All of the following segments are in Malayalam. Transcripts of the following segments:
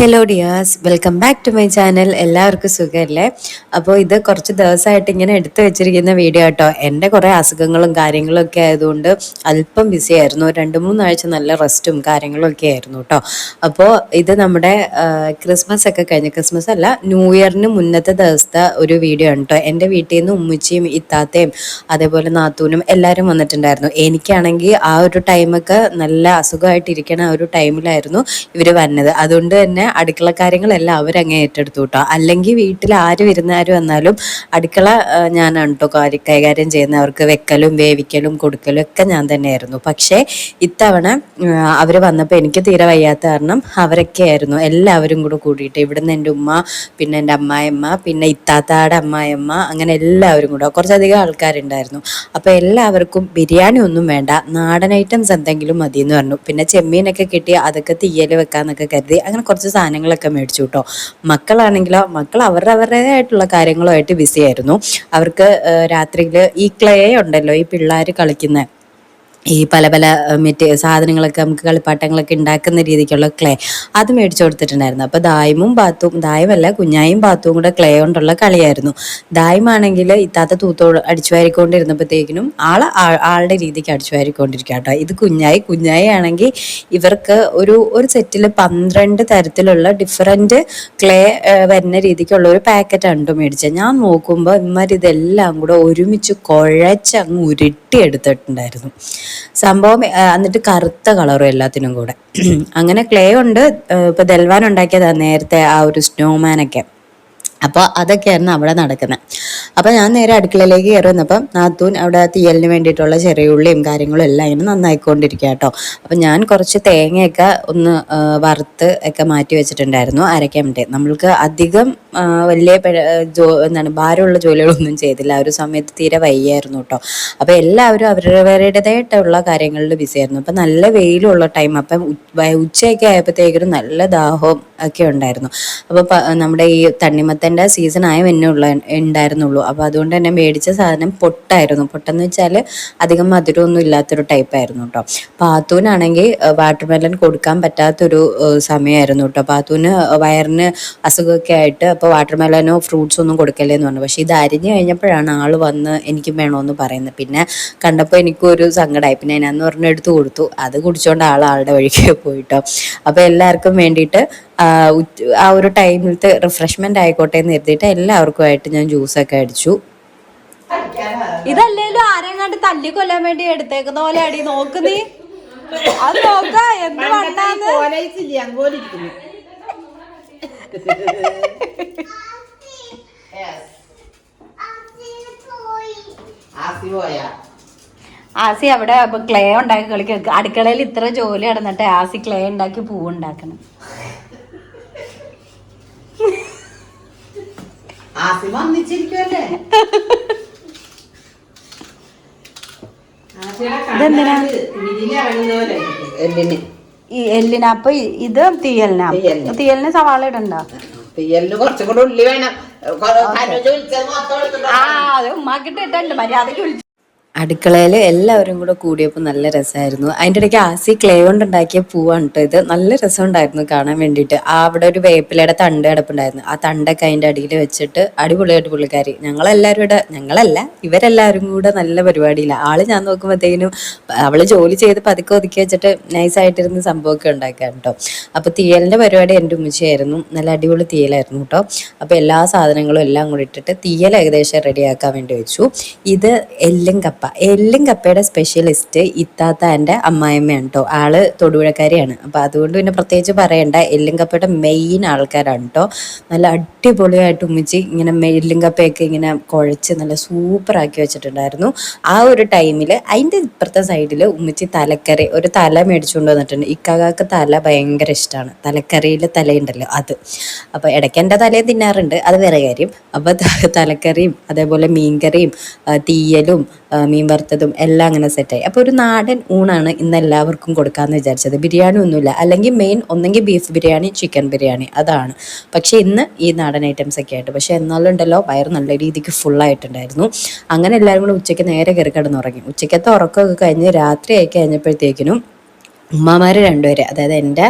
Hello dears, welcome back to my channel. എല്ലാവർക്കും സുഖമല്ലേ? അപ്പോൾ ഇത് കുറച്ച് ദിവസമായിട്ട് ഇങ്ങനെ എടുത്തു വെച്ചിരിക്കുന്ന വീഡിയോ കേട്ടോ. എൻ്റെ കുറേ അസുഖങ്ങളും കാര്യങ്ങളും ഒക്കെ ആയതുകൊണ്ട് അല്പം ബിസി ആയിരുന്നു. 2-3 ആഴ്ച നല്ല റെസ്റ്റും കാര്യങ്ങളും ഒക്കെ ആയിരുന്നു കേട്ടോ. അപ്പോൾ ഇത് നമ്മുടെ ക്രിസ്മസ് ഒക്കെ കഴിഞ്ഞ്, ക്രിസ്മസ് അല്ല, ന്യൂ ഇയറിന് മുന്നത്തെ ദിവസത്തെ ഒരു വീഡിയോ ആണ് കേട്ടോ. എൻ്റെ വീട്ടിൽ നിന്ന് ഉമ്മച്ചിയും ഇത്താത്തയും അതേപോലെ നാത്തൂനും എല്ലാവരും വന്നിട്ടുണ്ടായിരുന്നു. എനിക്കാണെങ്കിൽ ആ ഒരു ടൈമൊക്കെ നല്ല അസുഖമായിട്ടിരിക്കണ ആ ഒരു ടൈമിലായിരുന്നു ഇവർ വന്നത്. അതുകൊണ്ട് തന്നെ അടുക്കള കാര്യങ്ങളെല്ലാം അവരങ്ങ് ഏറ്റെടുത്തു കേട്ടോ. അല്ലെങ്കിൽ വീട്ടിൽ ആര് വിരുന്നാര് വന്നാലും അടുക്കള ഞാനാണ് കേട്ടോ കൈകാര്യം ചെയ്യുന്നത്. അവർക്ക് വെക്കലും വേവിക്കലും കൊടുക്കലും ഒക്കെ ഞാൻ തന്നെയായിരുന്നു. പക്ഷേ ഇത്തവണ അവർ വന്നപ്പോൾ എനിക്ക് തീരെ വയ്യാത്ത കാരണം അവരൊക്കെ ആയിരുന്നു എല്ലാവരും കൂടെ കൂടിയിട്ട്. ഇവിടുന്ന് എൻ്റെ ഉമ്മ, പിന്നെ എൻ്റെ അമ്മായിയമ്മ, പിന്നെ ഇത്താത്താടെ അമ്മായിയമ്മ, അങ്ങനെ എല്ലാവരും കൂടെ കുറച്ചധികം ആൾക്കാരുണ്ടായിരുന്നു. അപ്പോൾ എല്ലാവർക്കും ബിരിയാണി ഒന്നും വേണ്ട, നാടൻ ഐറ്റംസ് എന്തെങ്കിലും മതി എന്ന് പറഞ്ഞു. പിന്നെ ചെമ്മീനൊക്കെ കിട്ടി അതൊക്കെ തീയൽ വെക്കാന്നൊക്കെ കരുതി അങ്ങനെ കുറച്ച് സാധനങ്ങളൊക്കെ മേടിച്ചു കേട്ടോ. മക്കളാണെങ്കിലോ മക്കൾ അവരുടേതായിട്ടുള്ള കാര്യങ്ങളുമായിട്ട് ബിസി ആയിരുന്നു. അവർക്ക് രാത്രിയിൽ ഈ ക്ലേ ഉണ്ടല്ലോ, ഈ പിള്ളേർ കളിക്കുന്ന ഈ പല പല സാധനങ്ങളൊക്കെ നമുക്ക് കളിപ്പാട്ടങ്ങളൊക്കെ ഉണ്ടാക്കുന്ന രീതിക്കുള്ള ക്ലേ, അത് മേടിച്ചു കൊടുത്തിട്ടുണ്ടായിരുന്നു. അപ്പോൾ ദായമല്ല കുഞ്ഞായും പാത്തും കൂടെ ക്ലേ കൊണ്ടുള്ള കളിയായിരുന്നു. ദായമാണെങ്കിൽ ഇത്താത്ത അടിച്ചു വാരിക്കൊണ്ടിരുന്നപ്പോഴത്തേക്കിനും ആളുടെ രീതിക്ക് അടിച്ചു വാരിക്കൊണ്ടിരിക്കുക കേട്ടോ. ഇത് കുഞ്ഞായി ആണെങ്കിൽ ഇവർക്ക് ഒരു സെറ്റിൽ 12 തരത്തിലുള്ള ഡിഫറെൻറ്റ് ക്ലേ വരുന്ന രീതിക്കുള്ള ഒരു പാക്കറ്റാണ് കേട്ടോ മേടിച്ചത്. ഞാൻ നോക്കുമ്പോൾ ഇതെല്ലാം കൂടെ ഒരുമിച്ച് കുഴച്ചങ്ങ് ഉരുട്ടി എടുത്തിട്ടുണ്ടായിരുന്നു സംഭവം. എന്നിട്ട് കറുത്ത കളറും എല്ലാത്തിനും കൂടെ. അങ്ങനെ ക്ലേ കൊണ്ട് ഇപ്പൊ ദൽവാൻ ഉണ്ടാക്കിയതാണ് നേരത്തെ ആ ഒരു സ്നോമാനൊക്കെ. അപ്പോൾ അതൊക്കെയായിരുന്നു അവിടെ നടക്കുന്നത്. അപ്പോൾ ഞാൻ നേരെ അടുക്കളയിലേക്ക് കയറി വന്നപ്പം നാത്തൂൻ അവിടെ തീയലിന് വേണ്ടിയിട്ടുള്ള ചെറിയ ഉള്ളിയും കാര്യങ്ങളും എല്ലാം ഇങ്ങനെ നന്നായിക്കൊണ്ടിരിക്കുക കേട്ടോ. അപ്പം ഞാൻ കുറച്ച് തേങ്ങയൊക്കെ ഒന്ന് വറുത്ത് ഒക്കെ മാറ്റി വെച്ചിട്ടുണ്ടായിരുന്നു അരയ്ക്കാൻ വേണ്ടി. നമ്മൾക്ക് അധികം വലിയ ഭാരമുള്ള ജോലികളൊന്നും ചെയ്തില്ല. ആ ഒരു സമയത്ത് തീരെ വയ്യായിരുന്നു കേട്ടോ. അപ്പോൾ എല്ലാവരും അവരവരുടേതായിട്ടുള്ള കാര്യങ്ങളിൽ ബിസി ആയിരുന്നു. അപ്പം നല്ല വെയിലുള്ള ടൈം. അപ്പം ഉച്ചയൊക്കെ ആയപ്പോഴത്തേക്കും നല്ല ദാഹവും ഒക്കെ ഉണ്ടായിരുന്നു. അപ്പോൾ നമ്മുടെ ഈ തണ്ണിമത്തൻ്റെ സീസണായ ഉണ്ടായിരുന്നുള്ളൂ. അപ്പോൾ അതുകൊണ്ട് തന്നെ മേടിച്ച സാധനം പൊട്ടായിരുന്നു. പൊട്ടെന്ന് വെച്ചാൽ അധികം മധുരമൊന്നും ഇല്ലാത്തൊരു ടൈപ്പായിരുന്നു കേട്ടോ. പാത്തൂനാണെങ്കിൽ വാട്ടർമെലൺ കൊടുക്കാൻ പറ്റാത്തൊരു സമയമായിരുന്നു കേട്ടോ. പാത്തൂന് വയറിന് അസുഖമൊക്കെ ആയിട്ട് അപ്പോൾ വാട്ടർമെലനോ ഫ്രൂട്ട്സോ ഒന്നും കൊടുക്കല്ലേന്ന് പറഞ്ഞു. പക്ഷേ ഇത് അരിഞ്ഞു കഴിഞ്ഞപ്പോഴാണ് ആൾ വന്ന് എനിക്കും വേണമെന്ന് പറയുന്നത്. പിന്നെ കണ്ടപ്പോൾ എനിക്കൊരു സങ്കടമായി. പിന്നെ ഞാനെന്ന് പറഞ്ഞ് എടുത്തു കൊടുത്തു. അത് കുടിച്ചുകൊണ്ട് ആളുടെ വഴിക്ക് പോയിട്ടോ. അപ്പോൾ എല്ലാവർക്കും വേണ്ടിയിട്ട് ആ ഒരു ടൈമിലത്തെ റിഫ്രഷ്മെന്റ് ആയിക്കോട്ടെ എന്ന് കരുതിയിട്ട് എല്ലാവർക്കുമായിട്ട് ഞാൻ ജ്യൂസൊക്കെ അടിച്ചു. ഇതല്ലേലും ആരെയും കണ്ട് തല്ലി കൊല്ലാൻ വേണ്ടി എടുത്തേക്കുന്ന പോലെ അടി നോക്ക് നീ. അത് നോക്ക എന്ത് വണ്ണാന്ന്. ആസി അവിടെ ക്ലേ ഉണ്ടാക്കി കളിക്കുക. അടുക്കളയിൽ ഇത്ര ജോലി നടന്നിട്ട് ആസി ക്ലേ ഉണ്ടാക്കി പൂവുണ്ടാക്കണം. ഇതെന്തിനാ? ഈ എല്ലിന്. അപ്പൊ ഇത് തീയലിന് സവാള ഇടണ്ട. തീയലിന് കുറച്ചും കൂടെ ഉള്ളി വേണം. അത് ഉമ്മാക്കിട്ട് ഇട്ടുണ്ട് മര്യാദക്ക് വിളിച്ചു. അടുക്കളയിൽ എല്ലാവരും കൂടെ കൂടിയപ്പോൾ നല്ല രസമായിരുന്നു. അതിൻ്റെ ഇടയ്ക്ക് ആസി ക്ലേ കൊണ്ടുണ്ടാക്കിയ പൂവാണ് കേട്ടോ ഇത്. നല്ല രസമുണ്ടായിരുന്നു കാണാൻ വേണ്ടിയിട്ട്. അവിടെ ഒരു വേപ്പിലയുടെ തണ്ട് കിടപ്പുണ്ടായിരുന്നു. ആ തണ്ടൊക്കെ അതിൻ്റെ അടിയിൽ വെച്ചിട്ട് അടിപൊളിയായിട്ട് പുള്ളിക്കാരി ഞങ്ങളല്ല ഇവരെല്ലാവരും കൂടെ നല്ല പരിപാടിയില്ല. ഞാൻ നോക്കുമ്പോഴത്തേക്കിനും അവള് ജോലി ചെയ്ത് പതുക്കെ ഒതുക്കി വെച്ചിട്ട് നൈസായിട്ടിരുന്ന് സംഭവമൊക്കെ ഉണ്ടാക്കാൻ കേട്ടോ. അപ്പോൾ തീയലിൻ്റെ പരിപാടി എൻ്റെ ഉമ്മച്ചിയായിരുന്നു. നല്ല അടിപൊളി തീയലായിരുന്നു കേട്ടോ. അപ്പോൾ എല്ലാ സാധനങ്ങളും എല്ലാം കൂടി ഇട്ടിട്ട് തീയൽ ഏകദേശം റെഡിയാക്കാൻ വേണ്ടി വെച്ചു. ഇത് എല്ലും കപ്പയുടെ സ്പെഷ്യലിസ്റ്റ് ഇത്താത്താൻ്റെ അമ്മായിമ്മയാണ് കേട്ടോ. ആള് തൊടുപുഴക്കാരിയാണ്. അപ്പോൾ അതുകൊണ്ട് പിന്നെ പ്രത്യേകിച്ച് പറയണ്ട, എല്ലും കപ്പയുടെ മെയിൻ ആൾക്കാരാണ് കേട്ടോ. നല്ല അടിപൊളിയായിട്ട് ഉമ്മിച്ച് ഇങ്ങനെ എല്ലും കപ്പയൊക്കെ ഇങ്ങനെ കുഴച്ച് നല്ല സൂപ്പറാക്കി വെച്ചിട്ടുണ്ടായിരുന്നു. ആ ഒരു ടൈമിൽ അതിൻ്റെ ഇപ്പുറത്തെ സൈഡിൽ ഉമ്മിച്ച് തലക്കറി ഒരു തല മേടിച്ചുകൊണ്ട് വന്നിട്ടുണ്ട്. ഇക്കാക്ക് തല ഭയങ്കര ഇഷ്ടമാണ്. തലക്കറിയിൽ തലയുണ്ടല്ലോ അത്. അപ്പോൾ ഇടയ്ക്ക് എൻ്റെ തലയും തിന്നാറുണ്ട്, അത് വേറെ കാര്യം. അപ്പോൾ തലക്കറിയും അതേപോലെ മീൻകറിയും തീയലും മീൻ വറുത്തതും എല്ലാം അങ്ങനെ സെറ്റായി. അപ്പോൾ ഒരു നാടൻ ഊണാണ് ഇന്ന് എല്ലാവർക്കും കൊടുക്കാമെന്ന് വിചാരിച്ചത്. ബിരിയാണി ഒന്നുമില്ല. അല്ലെങ്കിൽ മെയിൻ ഒന്നെങ്കിൽ ബീഫ് ബിരിയാണി, ചിക്കൻ ബിരിയാണി, അതാണ്. പക്ഷേ ഇന്ന് ഈ നാടൻ ഐറ്റംസ് ഒക്കെ ആയിട്ട്. പക്ഷേ എന്നാലും ഉണ്ടല്ലോ വയറ് നല്ല രീതിക്ക് ഫുള്ളായിട്ടുണ്ടായിരുന്നു. അങ്ങനെ എല്ലാവരും കൂടെ ഉച്ചയ്ക്ക് നേരെ കയറി കിടന്നുറങ്ങി. ഉച്ചയ്ക്കത്തെ ഉറക്കമൊക്കെ കഴിഞ്ഞ് രാത്രി ആയി കഴിഞ്ഞപ്പോഴത്തേക്കിനും ഉമ്മമാർ രണ്ടുപേര്, അതായത് എൻ്റെ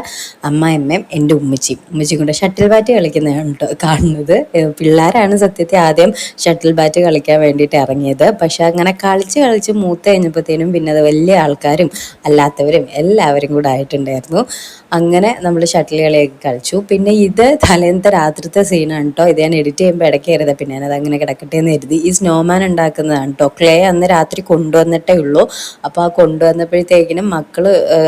അമ്മായിയമ്മയും എൻ്റെ ഉമ്മച്ചിയും കൂടെ ഷട്ടിൽ ബാറ്റ് കളിക്കുന്നതാണ് കേട്ടോ കാണുന്നത്. പിള്ളേരാണ് സത്യത്തിൽ ആദ്യം ഷട്ടിൽ ബാറ്റ് കളിക്കാൻ വേണ്ടിയിട്ട് ഇറങ്ങിയത്. പക്ഷെ അങ്ങനെ കളിച്ച് മൂത്ത് കഴിഞ്ഞപ്പോഴത്തേനും പിന്നെ അത് വലിയ ആൾക്കാരും അല്ലാത്തവരും എല്ലാവരും കൂടെ ആയിട്ടുണ്ടായിരുന്നു. അങ്ങനെ നമ്മൾ ഷട്ടിൽ കളിയൊക്കെ കളിച്ചു. പിന്നെ ഇത് തലേന്നത്തെ രാത്രിത്തെ സീനാണ് കേട്ടോ. ഇത് ഞാൻ എഡിറ്റ് ചെയ്യുമ്പോൾ ഇടയ്ക്ക് കയറിയത്, പിന്നെ ഞാനത് അങ്ങനെ കിടക്കട്ടെ എന്ന് കരുതി. ഈ സ്നോമാൻ ഉണ്ടാക്കുന്നതാണ് കേട്ടോ. ക്ലേ അന്ന് രാത്രി കൊണ്ടുവന്നിട്ടേ ഉള്ളൂ. അപ്പോൾ ആ കൊണ്ടുവന്നപ്പോഴത്തേക്കിനും മക്കൾ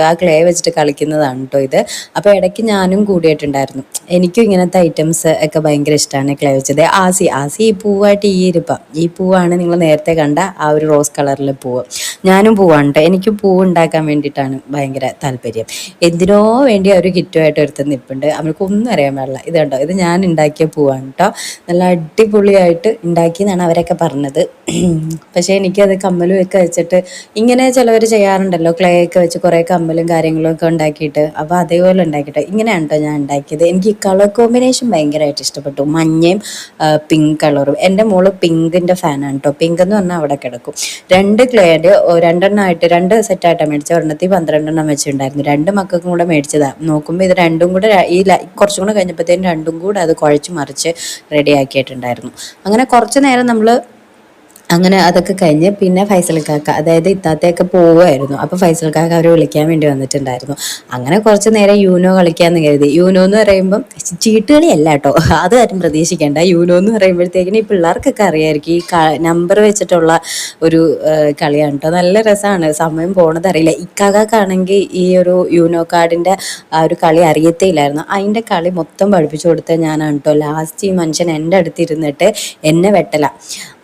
ആ ക്ലേ വെച്ചിട്ട് കളിക്കുന്നതാണ് കേട്ടോ ഇത്. അപ്പോൾ ഇടയ്ക്ക് ഞാനും കൂടിയിട്ടുണ്ടായിരുന്നു. എനിക്കും ഇങ്ങനത്തെ ഐറ്റംസ് ഒക്കെ ഭയങ്കര ഇഷ്ടമാണ്, ക്ലേ വെച്ചത്. ആസി ഈ പൂവായിട്ട് ഈ ഇരിപ്പം, ഈ പൂവാണ് നിങ്ങൾ നേരത്തെ കണ്ട ആ ഒരു റോസ് കളറിലെ പൂവ്. ഞാനും പൂവാണ് കേട്ടോ. എനിക്ക് പൂവ് ഉണ്ടാക്കാൻ വേണ്ടിയിട്ടാണ് ഭയങ്കര താല്പര്യം. എന്തിനോ വേണ്ടി ഒരു കിറ്റുമായിട്ട് ഒരുത്തം നിൽപ്പുണ്ട്, അവൾക്കൊന്നും അറിയാൻ പാടില്ല. ഇത് കണ്ടോ, ഇത് ഞാൻ ഉണ്ടാക്കിയ പൂവാണ് കേട്ടോ. നല്ല അടിപൊളിയായിട്ട് ഉണ്ടാക്കിയെന്നാണ് അവരൊക്കെ പറഞ്ഞത്. പക്ഷേ എനിക്കത് കമ്മലും ഒക്കെ വെച്ചിട്ട് ഇങ്ങനെ ചിലവർ ചെയ്യാറുണ്ടല്ലോ, ക്ലേ ഒക്കെ വെച്ച് കുറേ കമ്മലും കാര്യങ്ങളും ഒക്കെ ഉണ്ടാക്കിയിട്ട്. അപ്പോൾ അതേപോലെ ഉണ്ടാക്കിയിട്ട് ഇങ്ങനെയാണ് കേട്ടോ ഞാൻ ഉണ്ടാക്കിയത്. എനിക്ക് ഈ കളർ കോമ്പിനേഷൻ ഭയങ്കരമായിട്ട് ഇഷ്ടപ്പെട്ടു, മഞ്ഞയും പിങ്ക് കളറും. എൻ്റെ മോള് പിങ്കിൻ്റെ ഫാനാണ് കേട്ടോ. പിങ്ക് എന്ന് പറഞ്ഞാൽ അവിടെ കിടക്കും. 2 ക്ലേയുടെ 2 എണ്ണമായിട്ട് 2 സെറ്റായിട്ടാണ് മേടിച്ചത്. ഒരെണ്ണത്തിൽ 12 എണ്ണം വെച്ചിട്ടുണ്ടായിരുന്നു. 2 മക്കൾക്കും കൂടെ മേടിച്ചതാണ്. നോക്കുമ്പോൾ ഇത് രണ്ടും കൂടെ കുറച്ചും കൂടെ കഴിഞ്ഞപ്പോഴത്തേനും രണ്ടും കൂടെ അത് കുഴച്ച് മറിച്ച് റെഡി ആക്കിയിട്ടുണ്ടായിരുന്നു. അങ്ങനെ കുറച്ച് നേരം നമ്മൾ അങ്ങനെ അതൊക്കെ കഴിഞ്ഞ് പിന്നെ ഫൈസൽ കാക്ക, അതായത് ഇത്താത്തയൊക്കെ പോവുമായിരുന്നു. അപ്പോൾ ഫൈസൽ കാക്ക അവർ വിളിക്കാൻ വേണ്ടി വന്നിട്ടുണ്ടായിരുന്നു. അങ്ങനെ കുറച്ച് നേരം യൂനോ കളിക്കാമെന്ന് കരുതി. യൂനോ എന്ന് പറയുമ്പം ചീട്ടുകളിയല്ല കേട്ടോ, അത് ആരും പ്രതീക്ഷിക്കേണ്ട. യൂനോ എന്ന് പറയുമ്പോഴത്തേക്കിനും ഈ പിള്ളേർക്കൊക്കെ അറിയായിരിക്കും. ഈ നമ്പർ വെച്ചിട്ടുള്ള ഒരു കളിയാണ് കേട്ടോ. നല്ല രസമാണ്, സമയം പോണത് അറിയില്ല. ഇക്കാക്കാണെങ്കിൽ ഈ ഒരു യൂനോ കാർഡിൻ്റെ ആ ഒരു കളി അറിയത്തേയില്ലായിരുന്നു. അതിൻ്റെ കളി മൊത്തം പഠിപ്പിച്ചു കൊടുത്തത് ഞാനാണ് കേട്ടോ. ലാസ്റ്റ് ഈ മനുഷ്യൻ എൻ്റെ അടുത്തിരുന്നിട്ട് എന്നെ വെട്ടല.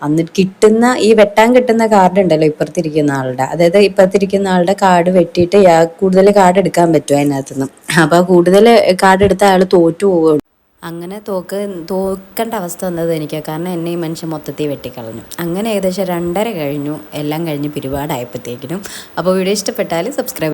എന്നിട്ട് ഈ വെട്ടാൻ കിട്ടുന്ന കാർഡ് ഉണ്ടല്ലോ ഇപ്പുറത്തിരിക്കുന്ന ആളുടെ, അതായത് ഇപ്പുറത്തിരിക്കുന്ന ആളുടെ കാർഡ് വെട്ടിയിട്ട് കൂടുതൽ കാർഡ് എടുക്കാൻ പറ്റും അതിനകത്തുനിന്ന്. അപ്പോൾ കൂടുതൽ കാർഡ് എടുത്ത അയാൾ തോറ്റു പോകും. അങ്ങനെ തോക്കേണ്ട അവസ്ഥ വന്നത് എനിക്ക്, കാരണം എന്നെ ഈ മനുഷ്യൻ മൊത്തത്തിൽ വെട്ടിക്കളഞ്ഞു. അങ്ങനെ ഏകദേശം 2:30 കഴിഞ്ഞു, എല്ലാം കഴിഞ്ഞ് പിരിപാടായപ്പോഴത്തേക്കിനും. അപ്പോൾ വീഡിയോ ഇഷ്ടപ്പെട്ടാൽ സബ്സ്ക്രൈബ്